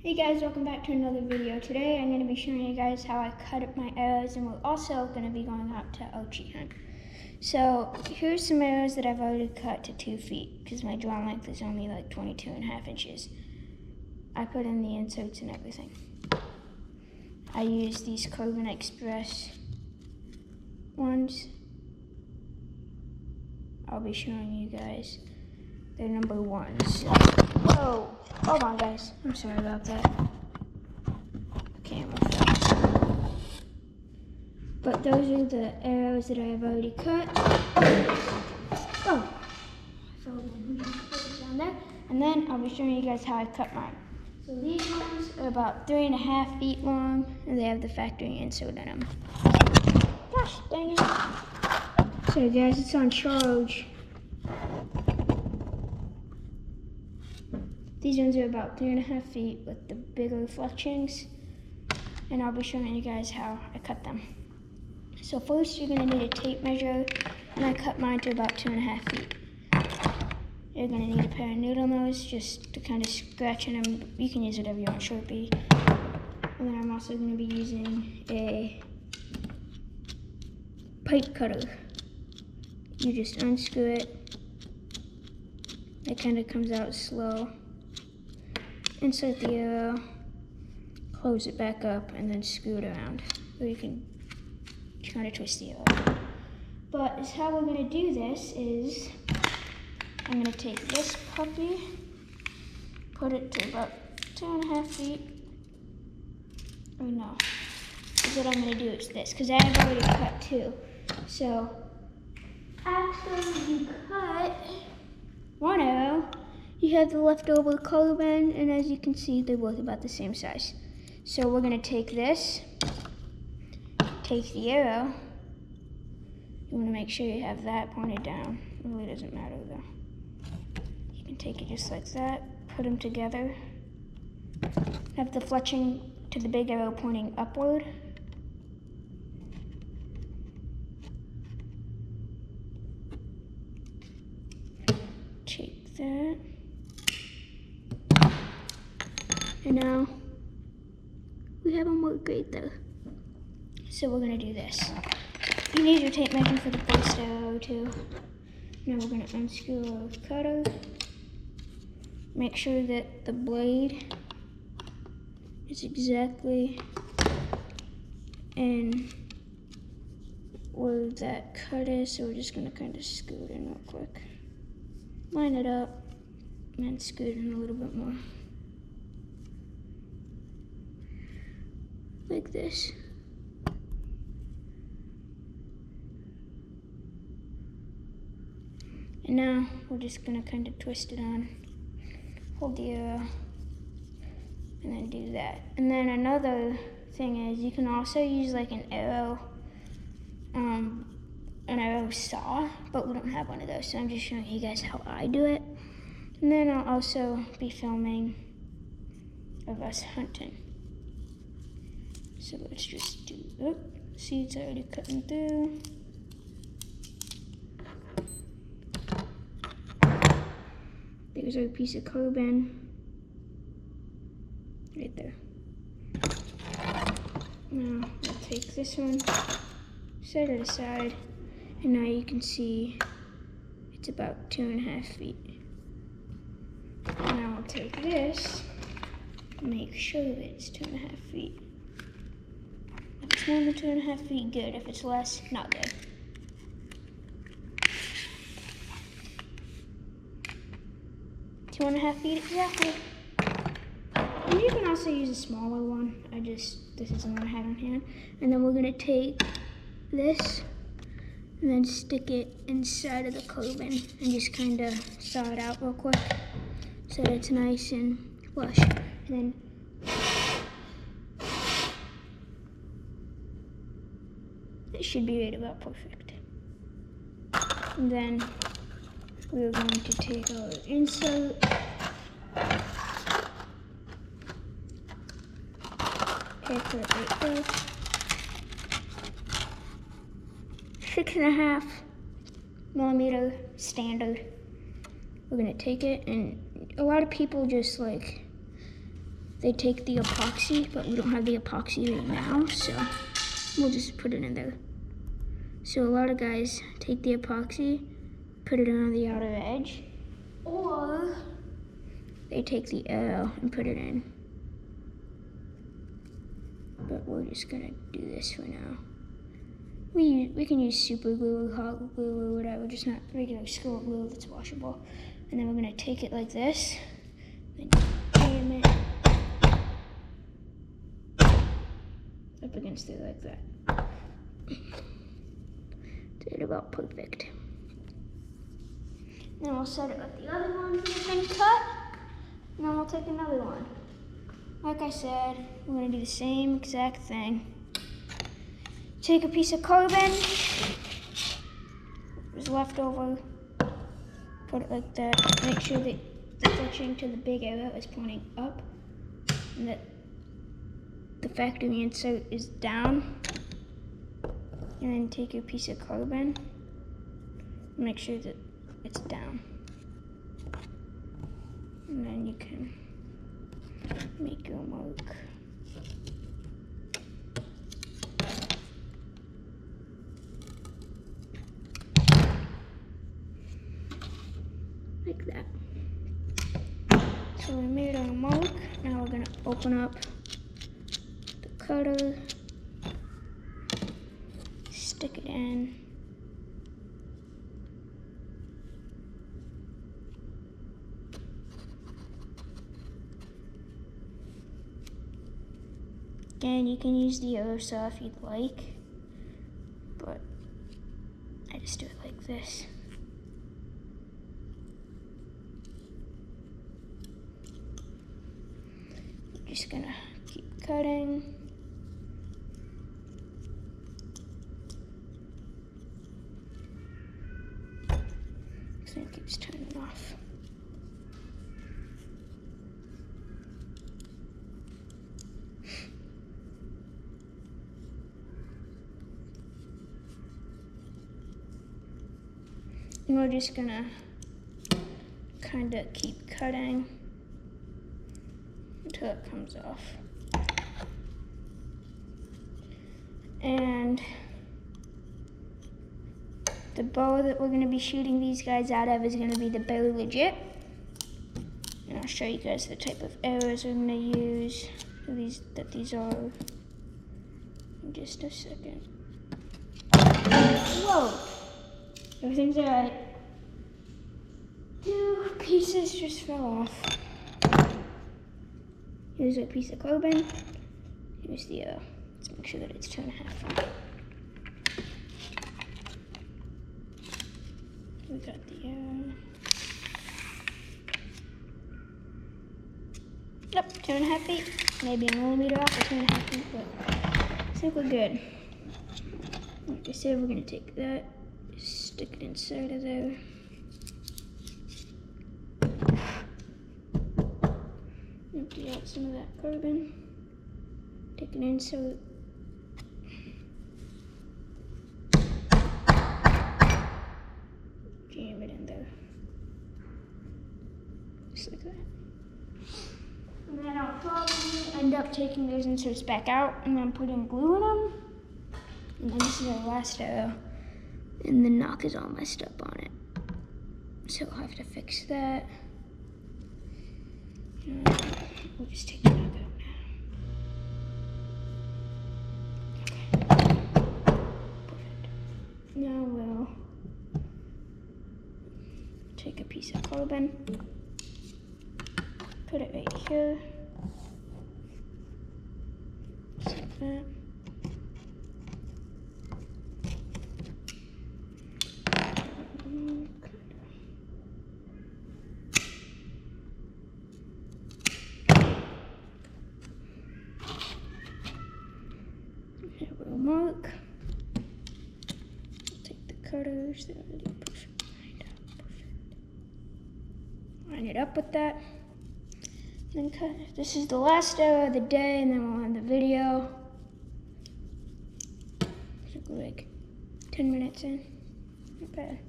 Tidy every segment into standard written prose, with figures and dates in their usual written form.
Hey guys, welcome back to another video. Today I'm going to be showing you guys how I cut up my arrows, and we're also going to be going out to Ochi hunt. So here's some arrows that I've already cut to 2 feet because my draw length is only like 22.5 inches. I put in the inserts and everything. I use these Carbon Express ones. I'll be showing you guys. They're number 1s. Whoa! Hold on, guys. I'm sorry about that. The camera fell. But those are the arrows that I have already cut. Oh! I fell down there. And then I'll be showing you guys how I cut mine. So these ones are about 3.5 feet long, and they have the factory insert in them. Gosh dang it. So guys, it's on charge. These ones are about 3.5 feet with the bigger fletchings, and I'll be showing you guys how I cut them. So first you're gonna need a tape measure, and I cut mine to about 2.5 feet. You're gonna need a pair of needle nose just to kind of scratch in them. You can use whatever you want, Sharpie. And then I'm also gonna be using a pipe cutter. You just unscrew it. It kind of comes out slow. Insert the arrow, close it back up, and then screw it around. Or you can kind of twist the arrow. But how we're gonna do this is, I'm gonna take this puppy, put it to about 2.5 feet. Or no, because what I'm gonna do is this, because I've already cut 2. So after you cut 1 arrow, you have the leftover carbon, and as you can see, they're both about the same size. So we're gonna take this, take the arrow. You wanna make sure you have that pointed down. It really doesn't matter though. You can take it just like that, put them together. Have the fletching to the big arrow pointing upward. Take that. And now we have them work right there. So we're gonna do this. You need your tape measure for the first arrow too. Now we're gonna unscrew our cutter. Make sure that the blade is exactly in where that cut is. So we're just gonna kind of screw it in real quick. Line it up and then screw it in a little bit more. Like this. And now we're just gonna kind of twist it on, hold the arrow, and then do that. And then another thing is you can also use like an arrow saw, but we don't have one of those, so I'm just showing you guys how I do it. And then I'll also be filming of us hunting. So let's just do, see, it's already cutting through. There's our piece of carbon right there. Now we'll take this one, set it aside, and now you can see it's about 2.5 feet. Now I'll take this, make sure that it's 2.5 feet. If it's more than 2.5 feet, good. If it's less, not good. Two and a half feet exactly. And you can also use a smaller one. This is the one I had on hand. And then we're gonna take this and then stick it inside of the carbon and just kind of saw it out real quick so that it's nice and flush. And then it should be right about perfect. And then we're going to take our insert, put it right there. 6.5 millimeter standard. We're gonna take it, and a lot of people just like they take the epoxy, but we don't have the epoxy right now, so we'll just put it in there. So a lot of guys take the epoxy, put it on the outer edge, or they take the arrow and put it in. But we're just gonna do this for now. We can use super glue, hot glue, or whatever, just not regular school glue that's washable. And then we're gonna take it like this, then jam it up against it like that. Did it about perfect. Then we'll set it with the other one that's been cut, and then we'll take another one. Like I said, we're gonna do the same exact thing. Take a piece of carbon, what was left over, put it like that. Make sure that the fletching to the big arrow is pointing up, and that the factory insert is down. And then take your piece of carbon, make sure that it's down. And then you can make your mark. Like that. So we made our mark. Now we're gonna open up the cutter, stick it in. Again, you can use the arrow saw if you'd like, but I just do it like this. Just gonna keep cutting. So it keeps turning off. And we're just gonna kind of keep cutting until it comes off. And the bow that we're gonna be shooting these guys out of is gonna be the Bear Legit. And I'll show you guys the type of arrows we're gonna use, these are, in just a second. Whoa! Everything's alright. 2 pieces just fell off. Here's a piece of carbon. Here's the arrow. Let's make sure that it's 2.5. We got the arrow. Yep, 2.5 feet. Maybe a millimeter off or 2.5 feet, but I think we're good. Like I said, we're gonna take that, stick it inside of there. Empty out some of that carbon. Take an insert. Jam it in there. Just like that. And then I'll probably end up taking those inserts back out and then putting glue in them. And then this is our last arrow. And the knock is all messed up on it. So I'll have to fix that. We'll just take the knock out now. Okay. Perfect. Now we'll take a piece of carbon, put it right here. Just like that. Mark. Take the cutters. They're already perfect. Line it up with that. Then cut. This is the last arrow of the day, and then we'll end the video. So we're like 10 minutes in. Not bad.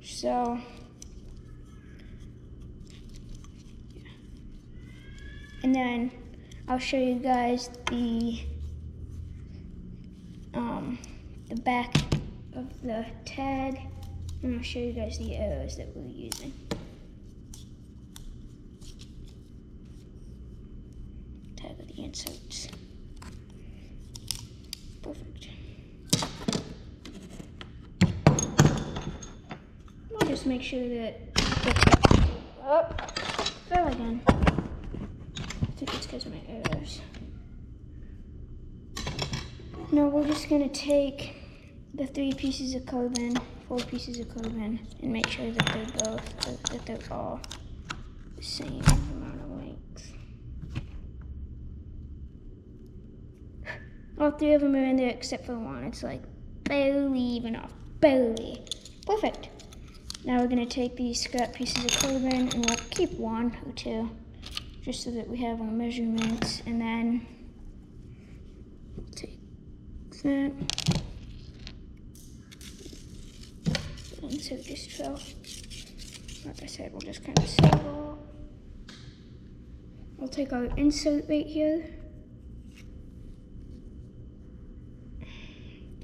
So And then I'll show you guys the back of the tag, and I'll show you guys the arrows that we're using. Tag of the inserts. Perfect. I'll just make sure that. Oh, fell again. I think it's because of my arrows. Now we're just gonna take the 3 pieces of carbon, 4 pieces of carbon, and make sure that they're all the same amount of length. All 3 of them are in there except for one. It's like barely even off, barely. Perfect. Now we're gonna take these scrap pieces of carbon, and we'll keep 1 or 2, just so that we have our measurements, and then take that. Insert this trail. Like I said, we'll just kind of set it all. We'll take our insert right here.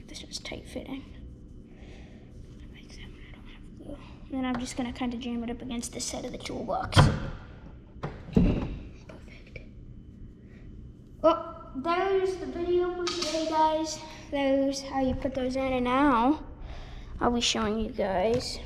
This one's tight fitting. Like that one, I don't have glue. And then I'm just gonna kind of jam it up against the side of the toolbox. Perfect. Well, there's the video for today, guys. There's how you put those in, and now I'll be showing you guys